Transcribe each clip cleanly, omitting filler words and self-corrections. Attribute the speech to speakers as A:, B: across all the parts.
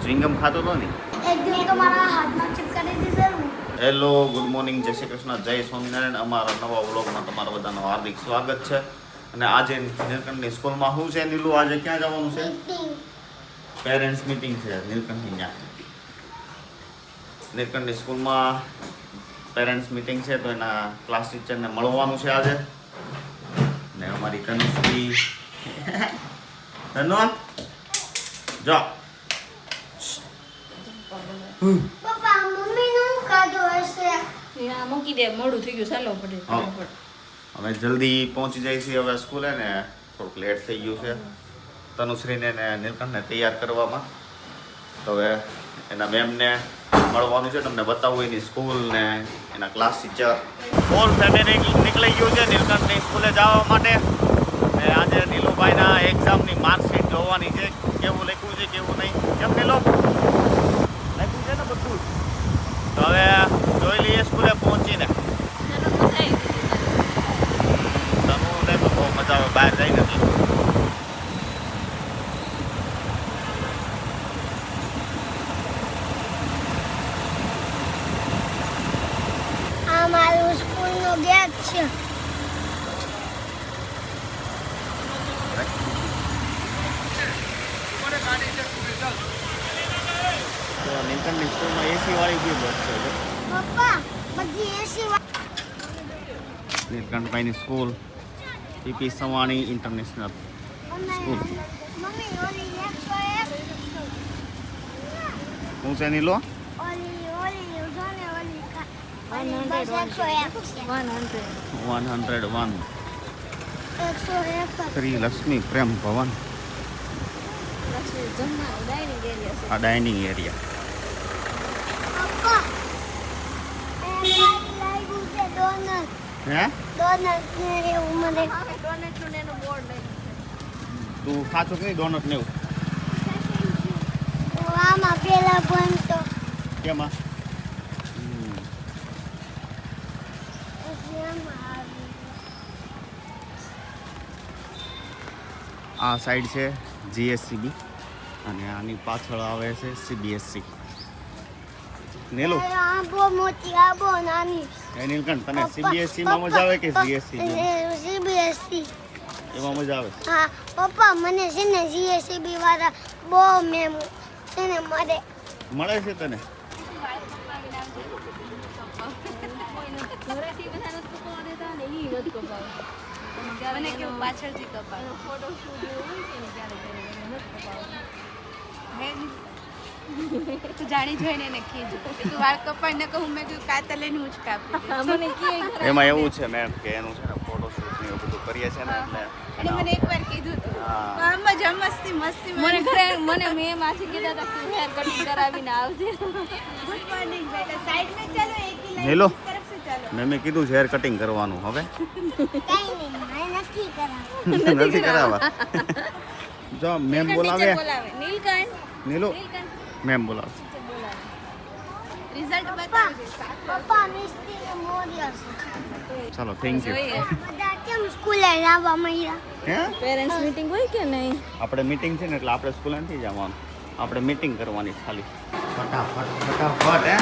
A: Chewing gum ખાતો હતો ને
B: એક દિવસ તો મારા હાથમાં ચિપકાવી દીધેલું.
A: હેલો, ગુડ મોર્નિંગ, જય શ્રી કૃષ્ણ, જય સ્વામિનારાયણ. અમારા નવા વ્લોગમાં તમારા બધાનું હાર્દિક સ્વાગત છે. અને આજે નીલકંઠની સ્કૂલમાં શું છે નીલુ? આજે ક્યાં જવાનું છે? પેરેન્ટ્સ મીટિંગ છે નીલકંઠની. ત્યાં નીલકંઠની સ્કૂલમાં પેરેન્ટ્સ મીટિંગ છે, તો એના ક્લાસ ટીચરને મળવાનું છે આજે. ને અમારી તનુશ્રી ધનો જો
B: પપ્પા મમ્મીનું કાઢો હશે.
C: આ મૂકી દે, મોડું થઈ ગયું, ચાલો પડે.
A: અમે જલ્દી પહોંચી જાય છીએ હવે સ્કૂલે ને થોડુંક લેટ થઈ ગયું છે તનુશ્રીને ને નીલકંઠને તૈયાર કરવામાં. તો હવે એના મેમને મળવાનું છે, તમને બતાવું એની સ્કૂલ ને એના ક્લાસ ટીચર. ઓલ ફેમિલી નીકળી ગયું છે નીલકંઠની સ્કૂલે જવા માટે. ને આજે નીલુભાઈના એક્ઝામની માર્કશીટ જોવાની છે, કેવું લખ્યું છે કેવું નહીં. કેમ નીલો લખ્યું છે ને બધું? તો હવે જોઈ લઈએ સ્કૂલે પહોંચીને. બહુ મજા આવે બહાર જઈ નથી.
B: આ મારું સ્કૂલનો ગેટ છે.
A: નીલકંઠની સ્કૂલમાં એસી વાળી બી બસ છે.
B: પપ્પા બધી એસી
A: નીલકંઠભાઈની school PP Savani international school.
B: મમ્મી ઓલી 101
A: શું છે નીલો?
B: ઓલી જો ને ઓલી
A: 101
B: 101
A: શ્રી લક્ષ્મી પ્રેમ ભવન. આ ડાઇનિંગ એરિયા.
B: પપ્પા એ લાગ્યું છે ડોનટ.
A: હે
B: ડોનટ ને એવું મને
A: તું ખાચો કે નહીં ડોનટ ને એવું?
B: આમાં પેલા બનતો
A: કેમાં?
B: પછી આમાં આવી.
A: આ સાઈડ છે જીએસસીબી અને આની પાછળ આવે છે સીબીએસસી. નીલું
B: આ બહુ મોટી આ બહુ નાની.
A: એ નીલકંઠ તને સીબીએસસી માં મજા આવે કે જીએસસી
B: સીબીએસસી
A: એમાં મજા આવે?
B: હા પપ્પા મને છે ને જીએસસીબી વાળા બહુ મેમ છે ને
A: મળે છે તને?
C: મને કેવું પાછળથી કપાય ફોટો તું જાણી જોઈને એને કીધું તું વાળ કપાઈ ને કહું મેં કીધું કાતર લઈને હું જ કાપી મને
A: એમાં એવું છે મેમ કે એનું છે ને ફોટોશૂટ ને એવું બધું કરીએ છે ને એટલે
C: અને મને એકવાર કીધું હતું
A: હા.
C: મજા મસ્તી મને ઘરે મને મેં માસી કીધા હતા કે હેર કટિંગ કરાવીને આવજે ગુડ મોર્નિંગ બેટા સાઈડ में चलो एक ही लाइन
A: નીલો
C: तरफ से चलो
A: મેમે કીધું છે હેર કટિંગ કરવાનું. હવે
B: કઈ નહીં મારે નથી કરાવવું.
A: નથી કરાવવા. જો મેમ બોલાવે.
C: નીલકંઠ
A: નીલો મેમ બોલાવે.
C: રિઝલ્ટ બતાવજે
B: પપ્પા મિસ્ત્રી મોર્યા છે.
A: ચાલો થેન્ક યુ.
B: બધા કેમ સ્કૂલે આવવા મળ્યા?
A: હે
C: પેરેન્ટ્સ મીટિંગ હોય કે નહીં
A: આપણે મીટિંગ છે ને એટલે આપણે સ્કૂલે નથી જવાનું, આપણે મીટિંગ કરવાની ખાલી. ફટાફટ હે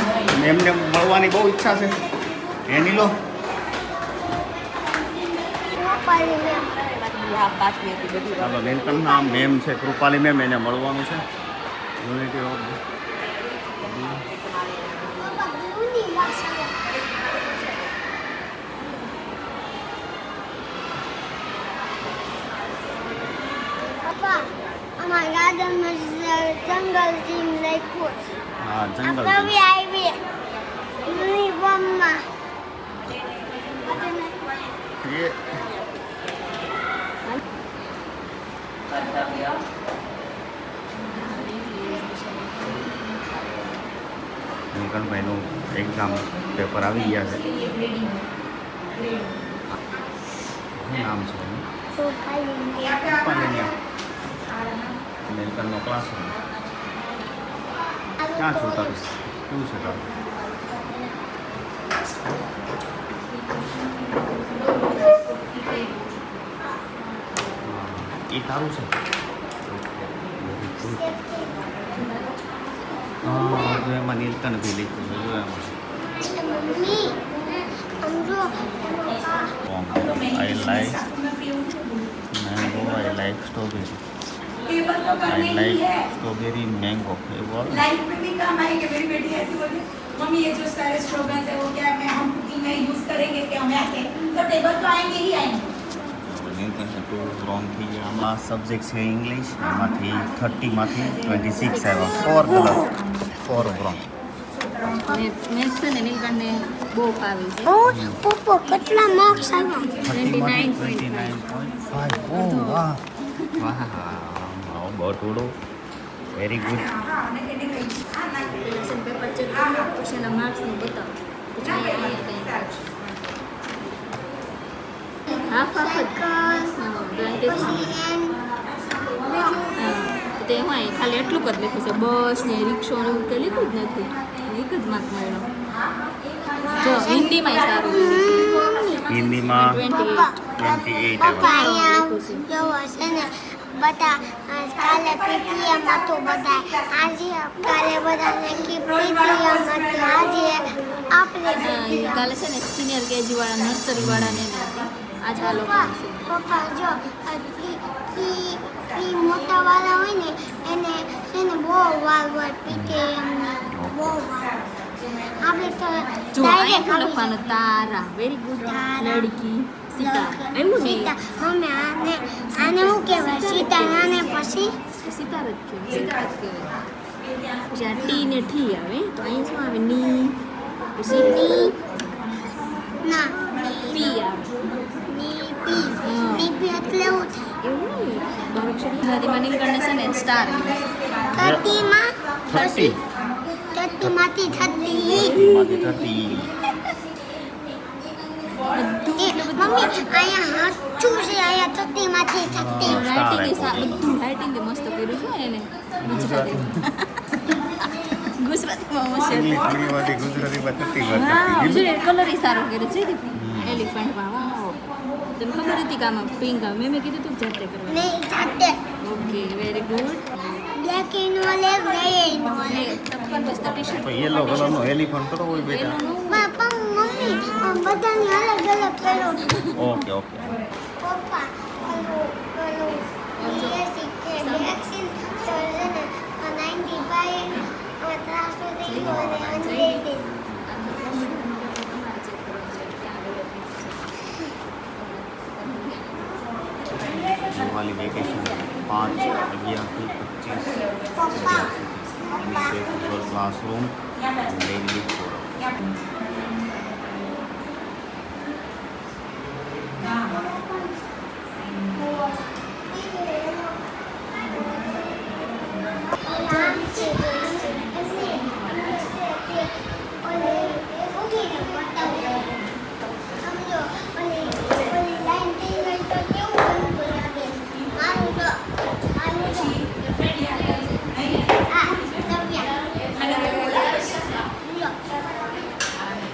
A: મેમને મળવાની બહુ ઈચ્છા છે. હે નીલો
B: રૂપાલી મેમ.
A: ચાલો નીલકંઠના મેમ છે કૃપાલી મેમ, એને મળવાનું છે. યુનિટી ઓફ
B: પપ્પા બ્લુની ભાષા. પપ્પા અમારા ગાર્ડનમાં જંગલ જીમ લખ્યું છે.
A: હા જંગલ
B: કવિ આવી યુનિફોર્મમાં.
A: એ નીલકંઠભાઈનું એક્ઝામ પેપર આવી ગયા છે. શું નામ છે એનું?
B: રૂપાલી
A: નીલકંઠનો ક્લાસરૂમ. ક્યાં છું તારું? શું છે તારું? એ તારું છે? જો એમાં નીલકંઠ બી લીધું છે જો એમાં
B: મમ્મી આમ જો
A: I like mango, I like strawberry. I like strawberry mango. ये बोल
D: लाइफ में भी काम आएंगे। मेरी बेटी ऐसी बोली मम्मी ये जो सारे स्लोगन्स है वो क्या मैं हम कुकिंग में यूज करेंगे क्या हमें आते हैं तो टेबल तो आएंगे ही आएंगे।
A: નીલકંઠ ટુ રોંગ થઈ ગયા આમાં સબ્જેક્ટ છે ઇંગ્લિશ એમાંથી 30માંથી 26 આવ્યા 4 કલર 4 રોંગ
C: મેથ્સ છે ને નીલકંઠને બહુ ફાવે છે.
B: પપ્પા કેટલા માર્ક્સ આવ્યા
A: 30માંથી 29.5 ઓ વાહ વાહ વાહ બહુ થોડો very good
C: lesson paper check કરો પછી એના માર્ક્સને બતાવો પછી અહીંયા કંઈ હાફ હાફ જ
B: પછી એન
C: તે હું અહીં ખાલી એટલું જ લખ્યું છે બસ ને રિક્ષો ને એવું કંઈ લીધું જ નથી એક જ માર્ક મળ્યો. જો હિન્દીમાં સારું લીધું છે.
A: હિન્દીમાં
C: 28.
A: 28
B: પપ્પા
A: આવ્યા
B: અહીંયા જેવો છે ને બધા કાલે પીટીએમ હતું બધા આજે કાલે બધાને કી પીટીએમ હતું આજે આપણે
C: કાલે છે ને સિનિયર કેજી વાળા નર્સરી વાળાને ને હતી. આજે આ લોકો
B: પપ્પા જો ઈ મોટા વાળા હોય ને એને બહુ વાર હોય પીટીએમ ને બહુ વાર આપણે તો
C: જો
B: direct
C: અહીંયા
B: આવી
C: લખવાનું તારા વેરી ગુડ લડકી સીતા એવું ને
B: સીતા મમ્મી આને શું કહેવાય સીતા આને પછી
C: સિતાર જ કહેવાય સિતાર જ કહેવાય. પછી આ ટી ને ઠી આવે તો અહીં શું આવે ની પછી
B: ની ના
C: પી આવે
B: નીપી નીપી એટલે એવું થાય
C: એવું નહીં ગુજરાતીમાં નીલકંઠને છે ને સ્ટાર
B: 30માં
A: 30
B: 30માંથી 30
A: માંથી 30
B: મમ્મી અહીંયા હાચું છે અહીંયા 30માંથી 30
C: રાઇટિંગ બધું રાઇટિંગ મસ્ત કર્યું છે એને ગુજરાતી ગુજરાતીમાં મસ્ત
A: ઇંગ્લિશમાંથી ગુજરાતીમાં 30
C: હા જો કલર સારો કર્યો છે એલિફન્ટમાં વાહ તમને ખબર હતી કે આમાં પિંક આવે મેં કીધું તું જાતે કરવા
B: નહીં જાતે
C: ઓકે વેરી ગુડ
B: બ્લેક ઇનવોલે ગ્રે ઇનવોલે
C: ટપ્પન બસ ટી શર્ટ
A: યલો કલરનો એલિફન્ટ કરો હોય બેટા
B: પણ મમ્મી બધાની અલગ અલગ કરો
A: ઓકે ઓકે
B: પપ્પા ઓલું બીએસસી કે વેક્સિન તો છે ને 95 ત્રાસો થઈ ગયો અને અનરેટેડ
A: દિવાળી વેકેશન 5, 11 થી 25
B: પપ્પા
A: ગૂગલ ક્લાસરૂમ ડેઇલી ફોરમ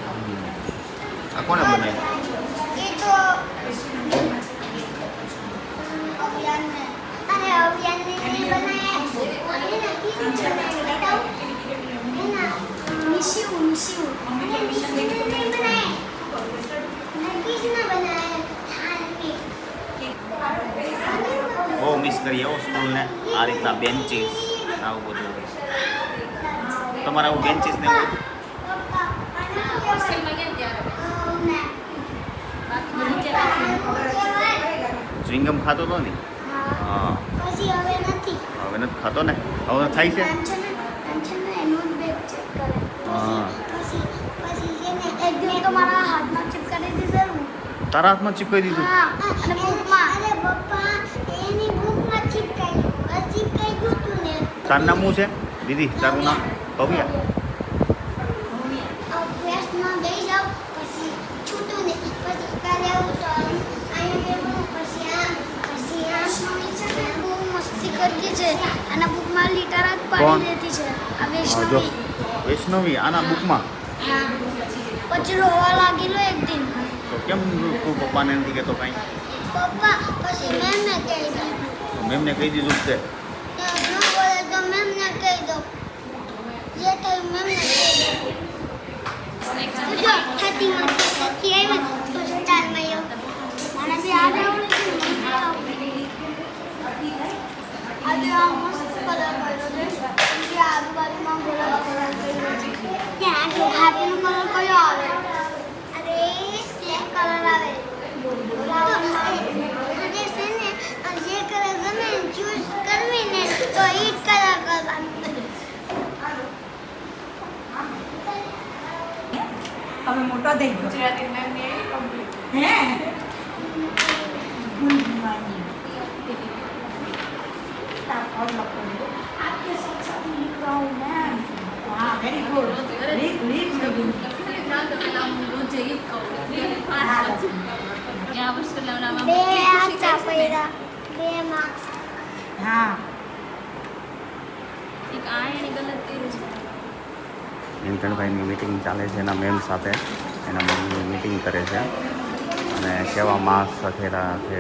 A: આ કોણે બનાવ્યું
B: એ તો અભિયાનને અરે અભિયાનને નહીં બનાયા એના કીધું બતાવ એના મિશુ અને મિશુને નહીં બનાયા નકીજ ના બનાયા થાળની
A: બહુ મિસ કરીએ હો સ્કૂલને આ રીતના બેન્ચીસ આવું બધું તમારે આવું બેન્ચીસ ને એવું ચ્વિંગમ ખાતો હતો ને હા
B: પછી હવે નથી
A: હવે નથી ખાતો ને હવે થાય છે
B: અંચના નોટ બેગ ચેક કરે
A: હા
B: પછી જેને એક દિન તો મારા હાથમાં ચિપકાવી દીધેલું
A: તારા હાથમાં ચીપકાઈ દીધું
B: હા અને બુકમાં અરે પપ્પા એની બુકમાં ચિપકાઈ ગયું તું ને
A: તારું નામ શું છે દીદી તારું નામ ભવ્યા
B: અભ્યાસમાં બેસી જાવ પછી છૂટું ને પછી કાલે આવું તો અહીંયા બેવું પછી આમ બહુ મસ્તી કરતી છે અને બુકમાં લીટર જ
A: કોણ?
B: પાડી દેતી છે આ
A: હા, જો
B: વૈષ્ણવી
A: વૈષ્ણવી આના બુકમાં
B: હા પછી રોવા લાગેલો એક દિન
A: તો કેમ તું પપ્પાને નથી કહેતો કાંઈ
B: પપ્પા પછી મેમને કહી દીધું
A: મેમને કહી દીધું છે
B: ન બોલે તો મેમને કહી દો જે થયું મેમ
D: હવે મોટો થઈ ગયો
C: ગુજરાતી મેમની એવી કમ્પ્લીટ
D: હે और आपके साथ साथ लिख रहा हूँ मैम हाँ वेरी गुड लिख लिख
C: રોજે ઈ કહું ગયા વર્ષ પહેલા
B: બે આંચા પડ્યા 2 માર્ક્સ
D: हाँ
C: એક આ એની ગલત કર્યું છે
A: નીલકંઠભાઈની મિટિંગ ચાલે છે એના મેમ સાથે એના મમ્મી મિટિંગ કરે છે અને કેવા માર્ક્સ સખેરા છે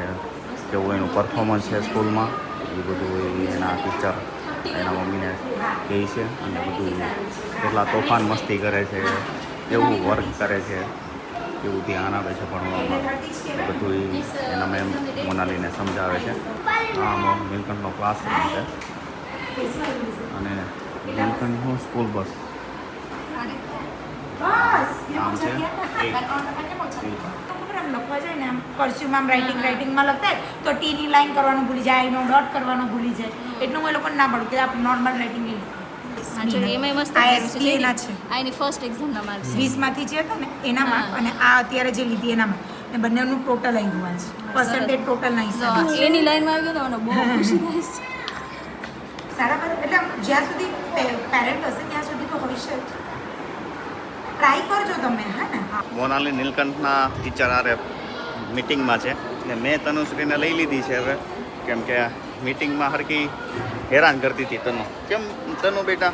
A: કેવું એનું પરફોર્મન્સ છે સ્કૂલમાં એ બધું એના ટીચર એના મમ્મીને કહે છે અને બધું કેટલા તોફાન મસ્તી કરે છે કેવું વર્ક કરે છે કેવું ધ્યાન આપે છે ભણવામાં બધું એના મેમ મોનાલીને સમજાવે છે આ નીલકંઠનો ક્લાસરૂમ છે અને નીલકંઠનું સ્કૂલ બસ
D: बस
A: नाम से एक
D: લખવા જાય ને આમ કર્સ્યુમ આમ રાઇટિંગમાં લખતા હોય તો ટી ની લાઈન કરવાનું ભૂલી જાય નો ડોટ કરવાનું ભૂલી જાય એટલું હું એ લોકોને ના પડું કે આપણે નોર્મલ રાઇટિંગ લઈ
C: એમાં મસ્ત
D: ISP એના છે
C: આ એની ફર્સ્ટ એક્ઝામના માર્ક્સ
D: 20 માંથી જે હતા ને એના માર્ક અને આ અત્યારે જે લીધી એના માર્ક ને બંનેનું ટોટલ આવી ગયું છે પર્સન્ટેજ ટોટલ ના હિસાબે
C: એની લાઈનમાં આવી ગયો તો મને બહુ ખુશી થાય છે
D: સારા એટલે જ્યાં સુધી પેરેન્ટ હશે ત્યાં સુધી તો હોય છે ટ્રાય કરજો તમે હા ને
A: મોનાલી નીલકંઠના ટીચર આરે મિટિંગમાં છે ને મેં તનુશ્રીને લઈ લીધી છે હવે કેમ કે મિટિંગમાં હરકી હેરાન કરતી હતી તનુ કેમ તનુ બેટા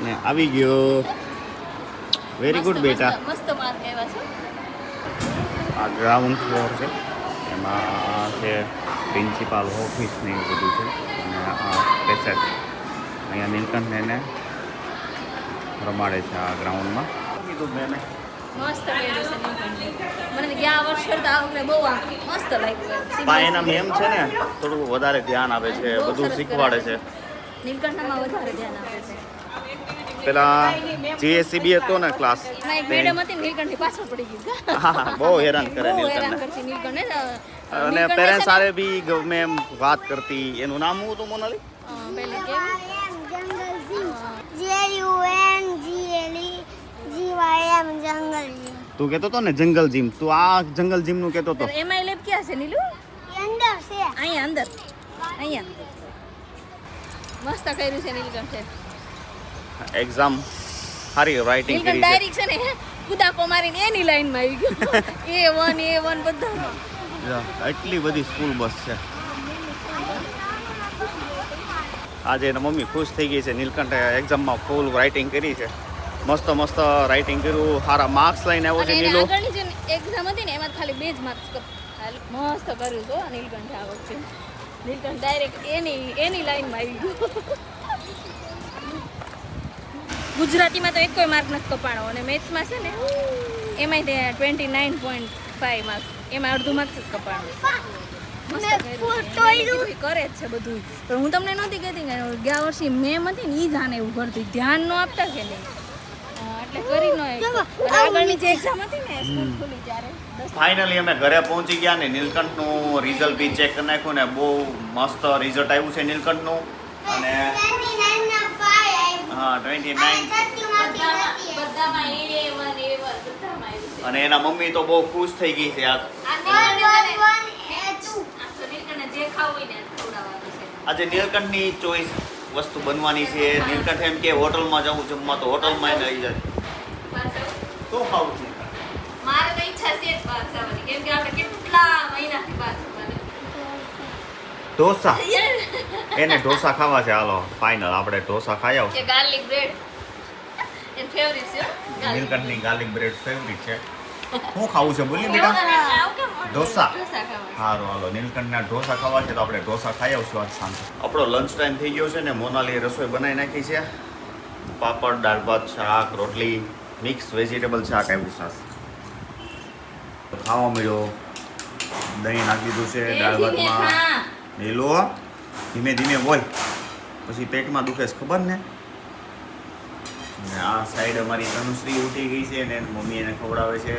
A: ને આવી ગયો વેરી ગુડ બેટા
C: મસ્ત માર્ક આવ્યા છે
A: આ ગ્રાઉન્ડ ફ્લોર છે એમાં આ છે પ્રિન્સિપાલ ઓફિસ ને એવું બધું છે અને આ પેસેજ અહીંયા નીલકંઠને એને રમાડે છે આ ગ્રાઉન્ડમાં કીધું મેં
C: મસ્ત કર્યું છે નીલકંઠે. મને ગયા વર્ષ કરતા આ વખતે બહુ આ મસ્ત લાગ્યું
A: પણ એના મેમ છે ને થોડું વધારે ધ્યાન આપે છે
C: બહુ
A: બધું
C: સરસ
A: શીખવાડે છે
C: નીલકંઠમાં વધારે ધ્યાન આપે છે
A: પેલા જીએસસીબી હતો ને ક્લાસ
C: એમાં એક મેડમ હતી ને નીલકંઠની પાછળ પડી ગયું
A: હા બહુ હેરાન કરે
C: બહુ હેરાન
A: નીલકંઠને
C: કરતી નીલકંઠને
A: અને પેરેન્ટ્સ સારે બી મેમ વાત કરતી એનું નામ શું હતું મોનાલી
C: પહેલે કેવું
B: JUNGLE જંગલ
A: તું કહેતો હતો ને જંગલ જીમ તું આ જંગલ જીમ નું કહેતો હતો
C: એમાં લેબ ક્યાં છે નીલુ
B: અંદર છે
C: અહીંયા અંદર અહીંયા મસ્ત કર્યું છે નીલકંઠે
A: એક્ઝામ સારી રાઇટિંગ
C: નીલકંઠ
A: કરી છે
C: ડાયરેક્ટ છે ને કુદાકો મારીને એની લાઈનમાં આવી ગયો A1 બધામાં
A: એટલી બધી સ્કૂલ બસ છે આજે એના મમ્મી ખુશ થઈ ગઈ છે નીલકંઠે એક્ઝામમાં ફૂલ રાઇટિંગ કરી છે મસ્ત મસ્ત રાઇટિંગ કર્યું સારા માર્ક્સ લઈને આવ્યો
C: અને
A: છે
C: એને
A: નીલો
C: આગળની જે એક્ઝામ હતી ને એમાં ખાલી 2 જ માર્ક્સ મસ્ત કર્યું તો નીલકંઠે આ વખતે નીલકંઠ ડાયરેક્ટ એની લાઈનમાં આવી ગયો ગુજરાતીમાં તો એક કોઈ માર્ક નથી કપાણો અને મેથ્સમાં છે ને એમાંય તે 29.5 માર્ક્સ એમાં અડધું માર્ક્સ જ કપાણો કરે જ છે બધું પણ હું તમને નહોતી કહેતી કે ગયા વર્ષે મેમ હતી ને એ જ આને એવું કરતી ધ્યાન ન આપતા કે નહીં એટલે કરી ન આગળની જે એક્ઝામ હતી ને સ્કૂલ ખુલી ત્યારે
A: ફાઇનલી અમે ઘરે પહોંચી ગયા ને નીલકંઠનું રિઝલ્ટ બી ચેક કરી નાખ્યું ને બહુ મસ્ત રિઝલ્ટ આવ્યું છે નીલકંઠનું અને હા 29
C: બધામાં A1 બધામાં
A: અને એના મમ્મી તો બહુ ખુશ થઈ ગઈ છે આ
C: જે ખાવું હોય ને ખવડાવવાનું છે
A: આજે નીલકંઠની ચોઈસ વસ્તુ બનવાની છે નીલકંઠ એમ કે હોટલમાં જવું જમવા તો હોટલમાં એને આવી જાય શું ખાવું છે
C: મારે તો ઈચ્છા છે જ બહાર જવાની કેમ કે આપણે કેટલા મહિનાથી બહાર જવાના
A: ઢોસા એને ઢોસા ખાવા છે હાલો ફાઇનલ આપણે ઢોસા ખાઈ આવ
C: કે ગાર્લિક બ્રેડ એન ફેવરિટ છે
A: નીલકંઠની ગાર્લિક બ્રેડ ફેવરિટ છે શું ખાવું છે બોલી બેટા ઢોસા સારું હાલો નીલકંઠના ઢોસા ખાવા છે તો આપણે ઢોસા ખાઈ આવશું આજ સાંજે આપણો લંચ ટાઈમ થઈ ગયો છે ને મોનાલી રસોઈ બનાવી નાખી છે પાપડ દાળ ભાત શાક રોટલી મિક્સ વેજીટેબલ શાક આવ્યું શાક ખાવા મળ્યો દહીં નાખી દીધું છે દાળ ભાતમાં લીલો ધીમે ધીમે બોલ પછી પેટમાં દુખે છે ખબર ને આ સાઈડ અમારી તનુશ્રી ઉઠી ગઈ છે ને મમ્મી એને ખવડાવે છે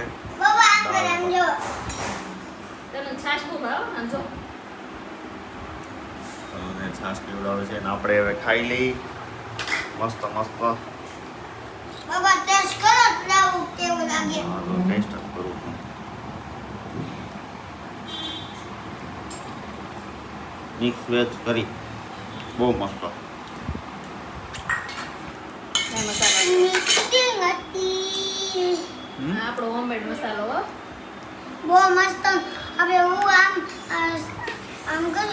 C: તને છાશ બહુ ભાવ સમજો
A: અને છાશ પીવડાવે છે ને આપણે હવે ખાઈ લઈ મસ્ત મસ્ત
B: બાબા ટેસ્ટ કરો બતાવું કેવું લાગે.
A: હા તો ટેસ્ટ જ કરું છું. મિક્સ વેજ કરી બહુ મસ્ત.
C: આ મસાલો
B: મીઠી હતી.
A: હમ?
C: આ આપણો હોમમેડ મસાલો હો.
B: બહુ મસ્ત. હવે હું આમ કરું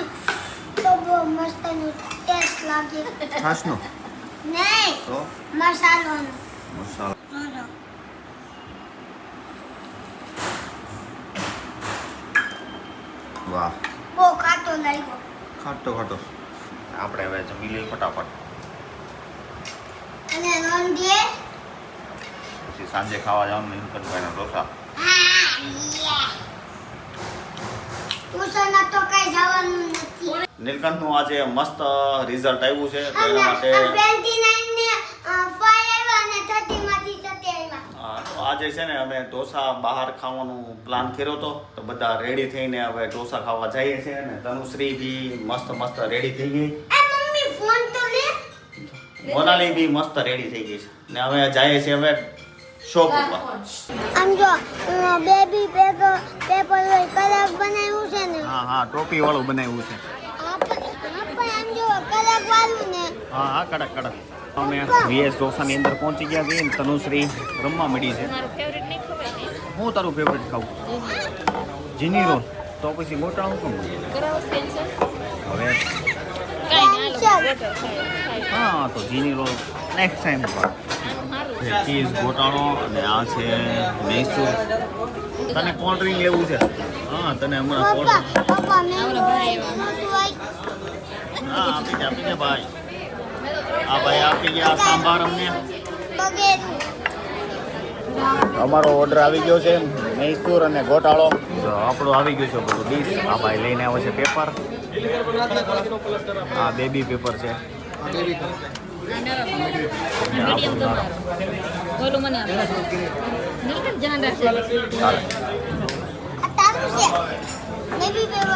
B: તો બહુ મસ્ત નું ટેસ્ટ લાગે.
A: છાશનો
B: નહીં,
A: તો
B: મસાલોનો.
A: મસાલો વાહ
B: બહુ ખાટો લાગ્યો.
A: ખાટો ખાટો. આપણે હવે જમી લઈએ ફટાફટ,
B: અને નોંધીએ.
A: પછી સાંજે ખાવા જવાનું નીલકંઠભાઈના ઢોસા.
B: ટ્યુશનમાં તો કઈ જવાનું નથી.
A: નીલકંઠનું આજે મસ્ત રિઝલ્ટ આવ્યું છે તો
B: અને
A: એના માટે
B: 29 ને 5 આવ્યા અને 30 માંથી 30 આવ્યા.
A: તો આજે છે ને અમે ઢોસા બહાર ખાવાનું પ્લાન કર્યો હતો તો બધા રેડી થઈને હવે ઢોસા ખાવા જઈએ છીએ અને તનુશ્રી બી મસ્ત મસ્ત રેડી થઈ ગઈ,
B: એ મમ્મી ફોન તો લે.
A: મોનાલી બી મસ્ત રેડી થઈ ગઈ છે ને હવે જઈએ છીએ હવે શોપ ઉપર.
B: આમ જો બેબી પેપર કલર બનાવ્યું છે ને.
A: હા હા ટોપી વાળું બનાવ્યું છે.
B: આપણે આમ જો કલર વાળું ને.
A: હા હા કડક કડક. અમે વીએસ ઢોસાની અંદર પહોંચી ગયા છીએ ને તનુશ્રી રમવા મળી છે.
C: મારું ફેવરિટ નહીં ખવાય ને.
A: હું તારું ફેવરેટ ખાવું? જીની રોલ. તો પછી ગોટાળું કેમ?
C: કરાવો કેન્સલ.
A: હવે
C: કાંઈ નહીં હાલો બોટર ખાય.
A: હા તો જીની રોલ નેક્સ્ટ ટાઈમ પર.
C: આનું સારું છે.
A: ચીઝ ગોટાળો અને આ છે મૈસૂર. તને કોલ્ડ ડ્રિંક લેવું છે? હા તને હમણાં કોલ્ડ
B: પપ્પા મેં
C: આવડો ભાઈ આવ્યા.
A: હા આપી દે ભાઈ. આ ભાઈ આપી ગયા સાંભાર અમને.
B: બગેરું.
A: અમારો ઓર્ડર આવી ગયો છે મૈસૂર અને ગોટાળો. તો આપણું આવી ગયું છે બધું ડીશ. આ ભાઈ લઈને આવે છે પેપર. આ બેબી પેપર છે.
C: મીડિયમ તમારો ઓલું મને આપો. નીલકંઠ ધ્યાન રાખજો.
A: ચાલે.
B: આ તારું છે. Baby paper.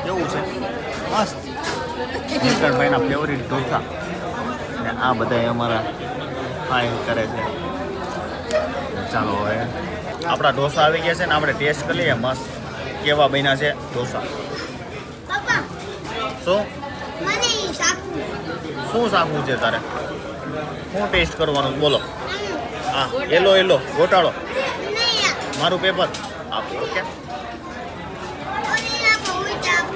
A: કેવું છે? મસ્ત. નીલકંઠભાઈના ફેવરિટ ઢોસા ને આ બધા અમારા ફાઇન કરે છે. ચાલો હવે આપણા ઢોસા આવી ગયા છે ને આપણે ટેસ્ટ કરી લઈએ મસ્ત કેવા બન્યા છે ઢોસા.
B: પપ્પા
A: શું
B: મને ઈ શાકું.
A: શું શાકું છે તારે? શું ટેસ્ટ કરવાનું બોલો? હા એલો ગોટાળો.
B: નહીં આ.
A: મારું પેપર આપો. ઓકે
B: ઓલી આપો ઉલટા આપો.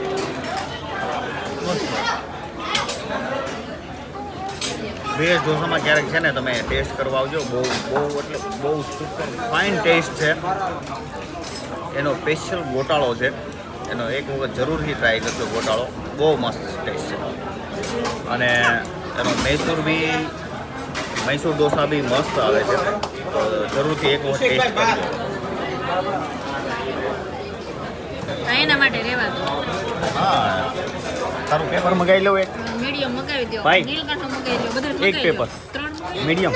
A: વેજ ઢોસામાં ક્યારેક છે ને તમે ટેસ્ટ કરવા આવજો. બહુ એટલે બહુ સુપર ફાઇન ટેસ્ટ છે એનો. સ્પેશિયલ ગોટાળો છે એનો. એક વખત જરૂરથી ટ્રાય કરજો ગોટાળો. બહુ મસ્ત ટેસ્ટ છે. અને એનો મૈસૂર ઢોસા બી મસ્ત આવે છે તો જરૂરથી એક વખત ટેસ્ટ કરજો.
C: આ એના માટે રહેવા દો.
A: હા તારું પેપર મગાવી લઉં એક.
C: મીડિયમ મગાવી દો.
A: ભાઈ,
C: નીલકંઠ મગાવી દો. બધું
A: એક
C: મગાવી
A: પેપર.
C: દો. 3 મગાવી
A: મીડિયમ.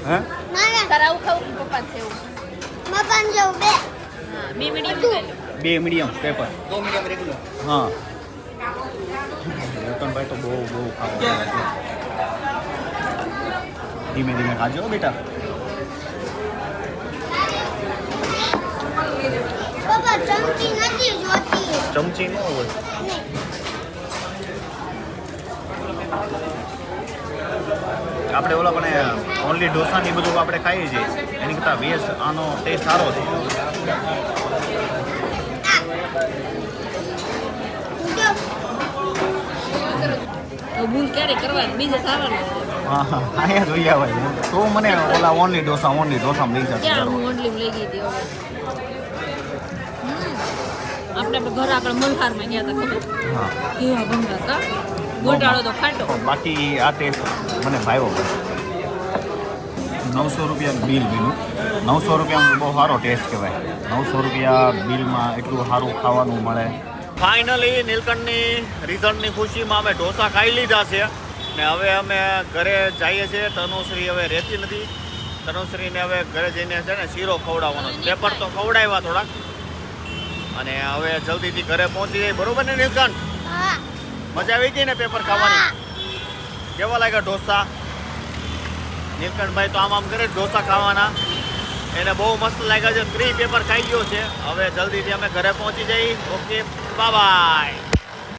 A: હા
B: નાના
C: તારે આવું ખાવું કે પપ્પા છે એવું?
B: મકાન જવું બે.
C: હા બે મીડિયમ મગાવી લો.
A: 2 મીડિયમ પેપર. હા નીલકંઠભાઈ તો બહુ ખાવા. ધીમે ધીમે ખાજો બેટા.
B: પપ્પા ચમચી નથી જોતી.
A: ચમચી ન હોય. આપણે ઓલા પણ ઓનલી ઢોસાની બધું આપણે ખાઈએ છીએ એની કરતાં વેજ આનો ટેસ્ટ સારો છે.
B: જો
C: તો ભૂલ ક્યારે કરવા બીજે સારા ને.
A: હા હા અહીંયા જોઈ આવે તો મને ઓલા ઓનલી ઢોસામાં લઈ જશે.
C: ક્યાં હું ઓનલી લઈ ગઈ હતી હવે. આપણે ઘર આગળ મલ્હારમાં ગયા હતા ખબર?
A: હા
C: કેવા ભંગાર કા ગોટાળો તો ખાટો.
A: બાકી આ ટેસ્ટ મને ભાવ્યો. 900 રૂપિયા બિલ બીનું. 900 રૂપિયામાં બહુ સારો ટેસ્ટ કહેવાય. 900 રૂપિયા બિલમાં એટલું સારું ખાવાનું મળે. ફાઇનલી નીલકંઠની રિઝલ્ટની ખુશીમાં અમે ઢોસા ખાઈ લીધા છે ને હવે અમે ઘરે જઈએ છીએ. તનુશ્રી હવે રહેતી નથી. તનુશ્રીને હવે ઘરે જઈને છે ને શીરો ખવડાવવાનો. પેપર તો ખવડાવ્યા થોડાક અને હવે જલ્દીથી ઘરે પહોંચી જાય. બરોબર ને નીલકંઠ?
B: હા
A: મજા આવી ગઈ ને પેપર ખાવાની? કેવા લાગ્યા ઢોસા? નીલકંઠભાઈ તો આમ કરે ઢોસા ખાવાના, એને બહુ મસ્ત લાગ્યા છે. 3 પેપર ખાઈ ગયો છે. હવે જલ્દીથી અમે ઘરે પહોંચી જઈએ. Okay, bye bye.